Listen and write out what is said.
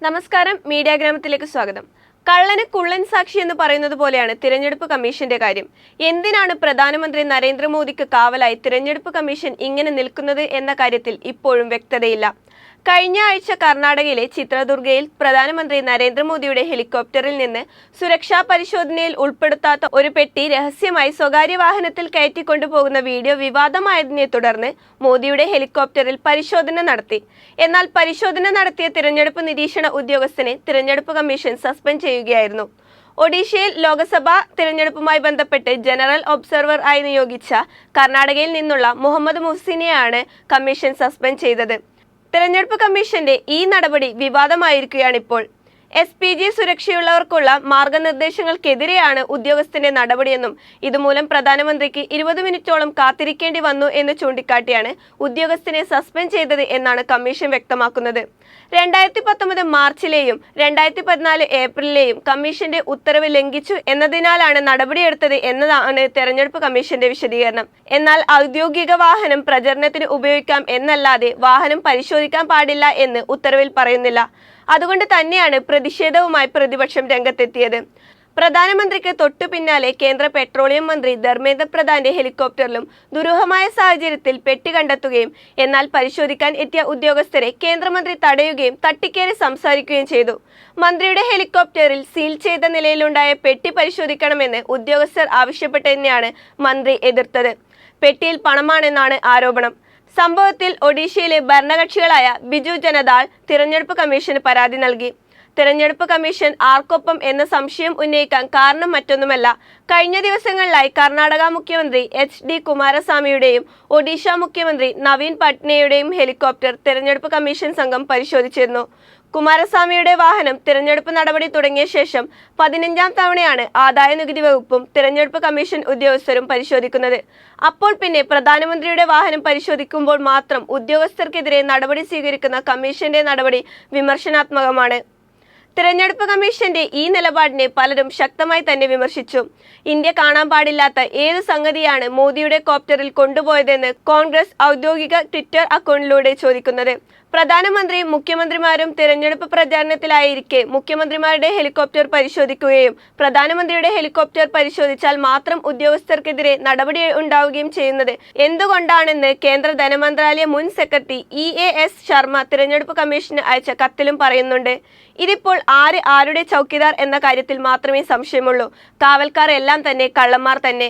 നമസ്കാരം, മീഡിയ ഗ്രാമത്തിലേക്ക് സ്വാഗതം. കള്ളന് കുള്ളൻ സാക്ഷി എന്ന് പറയുന്നത് പോലെയാണ് തിരഞ്ഞെടുപ്പ് കമ്മീഷന്റെ കാര്യം. എന്തിനാണ് പ്രധാനമന്ത്രി നരേന്ദ്രമോദിക്ക് കാവലായി തിരഞ്ഞെടുപ്പ് കമ്മീഷൻ ഇങ്ങനെ നിൽക്കുന്നത് എന്ന കാര്യത്തിൽ ഇപ്പോഴും വ്യക്തതയില്ല. കഴിഞ്ഞ ആഴ്ച കർണാടകയിലെ ചിത്രദുർഗയിൽ പ്രധാനമന്ത്രി നരേന്ദ്രമോദിയുടെ ഹെലികോപ്റ്ററിൽ നിന്ന് സുരക്ഷാ പരിശോധനയിൽ ഉൾപ്പെടുത്താത്ത ഒരു പെട്ടി രഹസ്യമായി സ്വകാര്യ വാഹനത്തിൽ കയറ്റിക്കൊണ്ടുപോകുന്ന വീഡിയോ വിവാദമായതിനെ തുടർന്ന് മോദിയുടെ ഹെലികോപ്റ്ററിൽ പരിശോധന നടത്തി. എന്നാൽ പരിശോധന നടത്തിയ തിരഞ്ഞെടുപ്പ് നിരീക്ഷണ ഉദ്യോഗസ്ഥനെ തിരഞ്ഞെടുപ്പ് കമ്മീഷൻ സസ്പെൻഡ് ചെയ്യുകയായിരുന്നു. ഒഡീഷയിൽ ലോക്സഭാ തിരഞ്ഞെടുപ്പുമായി ബന്ധപ്പെട്ട് ജനറൽ ഒബ്സർവർ ആയി നിയോഗിച്ച കർണാടകയിൽ നിന്നുള്ള മുഹമ്മദ് മുഹ്സിനെയാണ് കമ്മീഷൻ സസ്പെൻഡ് ചെയ്തത്. തിരഞ്ഞെടുപ്പ് കമ്മീഷന്റെ ഈ നടപടി വിവാദമായിരിക്കുകയാണിപ്പോൾ. SPG സുരക്ഷയുള്ളവർക്കുള്ള മാർഗനിർദ്ദേശങ്ങൾക്കെതിരെയാണ് ഉദ്യോഗസ്ഥന്റെ നടപടിയെന്നും ഇതുമൂലം പ്രധാനമന്ത്രിക്ക് 20 മിനിറ്റോളം കാത്തിരിക്കേണ്ടി വന്നു എന്ന് ചൂണ്ടിക്കാട്ടിയാണ് ഉദ്യോഗസ്ഥനെ സസ്പെൻഡ് ചെയ്തത് എന്നാണ് കമ്മീഷൻ വ്യക്തമാക്കുന്നത്. 2019 മാർച്ചിലെയും 2014 ഏപ്രിലിലെയും കമ്മീഷന്റെ ഉത്തരവ് ലംഘിച്ചു എന്നതിനാലാണ് നടപടിയെടുത്തത് എന്നതാണ് തെരഞ്ഞെടുപ്പ് കമ്മീഷന്റെ വിശദീകരണം. എന്നാൽ ഔദ്യോഗിക വാഹനം പ്രചരണത്തിന് ഉപയോഗിക്കാം എന്നല്ലാതെ വാഹനം പരിശോധിക്കാൻ പാടില്ല എന്ന് ഉത്തരവിൽ പറയുന്നില്ല. അതുകൊണ്ട് തന്നെയാണ് പ്രതിഷേധവുമായി പ്രതിപക്ഷം രംഗത്തെത്തിയത്. പ്രധാനമന്ത്രിക്ക് തൊട്ടു പിന്നാലെ കേന്ദ്ര പെട്രോളിയം മന്ത്രി ധർമ്മേന്ദ്ര പ്രധാന്റെ ഹെലികോപ്റ്ററിലും ദുരൂഹമായ സാഹചര്യത്തിൽ പെട്ടി കണ്ടെത്തുകയും എന്നാൽ പരിശോധിക്കാൻ എത്തിയ ഉദ്യോഗസ്ഥരെ കേന്ദ്രമന്ത്രി തടയുകയും തട്ടിക്കേറി സംസാരിക്കുകയും ചെയ്തു. മന്ത്രിയുടെ ഹെലികോപ്റ്ററിൽ സീൽ ചെയ്ത നിലയിലുണ്ടായ പെട്ടി പരിശോധിക്കണമെന്ന് ഉദ്യോഗസ്ഥർ ആവശ്യപ്പെട്ടതിനെയാണ് മന്ത്രി എതിർത്തത്. പെട്ടിയിൽ പണമാണെന്നാണ് ആരോപണം. സംഭവത്തിൽ ഒഡീഷയിലെ ഭരണകക്ഷികളായ ബിജു ജനതാൾ തിരഞ്ഞെടുപ്പ് കമ്മീഷന് പരാതി നൽകി. തിരഞ്ഞെടുപ്പ് കമ്മീഷൻ ആർക്കൊപ്പം എന്ന സംശയം ഉന്നയിക്കാൻ കാരണം മറ്റൊന്നുമല്ല. കഴിഞ്ഞ ദിവസങ്ങളിലായി കർണാടക മുഖ്യമന്ത്രി HD കുമാരസ്വാമിയുടെയും ഒഡീഷ മുഖ്യമന്ത്രി നവീൻ പട്നായകയുടെയും ഹെലികോപ്റ്റർ തിരഞ്ഞെടുപ്പ് കമ്മീഷൻ സംഘം പരിശോധിച്ചിരുന്നു. കുമാരസ്വാമിയുടെ വാഹനം തിരഞ്ഞെടുപ്പ് നടപടി തുടങ്ങിയ ശേഷം 15ാം തവണയാണ് ആദായനികുതി വകുപ്പും തിരഞ്ഞെടുപ്പ് കമ്മീഷൻ ഉദ്യോഗസ്ഥരും പരിശോധിക്കുന്നത്. അപ്പോൾ പിന്നെ പ്രധാനമന്ത്രിയുടെ വാഹനം പരിശോധിക്കുമ്പോൾ മാത്രം ഉദ്യോഗസ്ഥർക്കെതിരെ നടപടി സ്വീകരിക്കുന്ന കമ്മീഷന്റെ നടപടി വിമർശനാത്മകമാണ്. തിരഞ്ഞെടുപ്പ് കമ്മീഷന്റെ ഈ നിലപാടിനെ പലരും ശക്തമായി തന്നെ വിമർശിച്ചു. ഇന്ത്യ കാണാൻ പാടില്ലാത്ത ഏതു സംഗതിയാണ് മോദിയുടെ കോപ്റ്ററിൽ കൊണ്ടുപോയതെന്ന് കോൺഗ്രസ് ഔദ്യോഗിക ട്വിറ്റർ അക്കൗണ്ടിലൂടെ ചോദിക്കുന്നത്. പ്രധാനമന്ത്രിയും മുഖ്യമന്ത്രിമാരും തിരഞ്ഞെടുപ്പ് പ്രചാരണത്തിലായിരിക്കെ മുഖ്യമന്ത്രിമാരുടെ ഹെലികോപ്റ്റർ പരിശോധിക്കുകയും പ്രധാനമന്ത്രിയുടെ ഹെലികോപ്റ്റർ പരിശോധിച്ചാൽ മാത്രം ഉദ്യോഗസ്ഥർക്കെതിരെ നടപടി ഉണ്ടാവുകയും ചെയ്യുന്നത് എന്തുകൊണ്ടാണെന്ന് കേന്ദ്ര ധനമന്ത്രാലയ മുൻ സെക്രട്ടറി EAS ശർമ്മ തിരഞ്ഞെടുപ്പ് കമ്മീഷന് അയച്ച കത്തിലും പറയുന്നുണ്ട്. ഇതിപ്പോൾ ആരുടെ ചൗക്കിദാർ എന്ന കാര്യത്തിൽ മാത്രമേ സംശയമുള്ളൂ. കാവൽക്കാർ എല്ലാം തന്നെ കള്ളന്മാർ തന്നെ.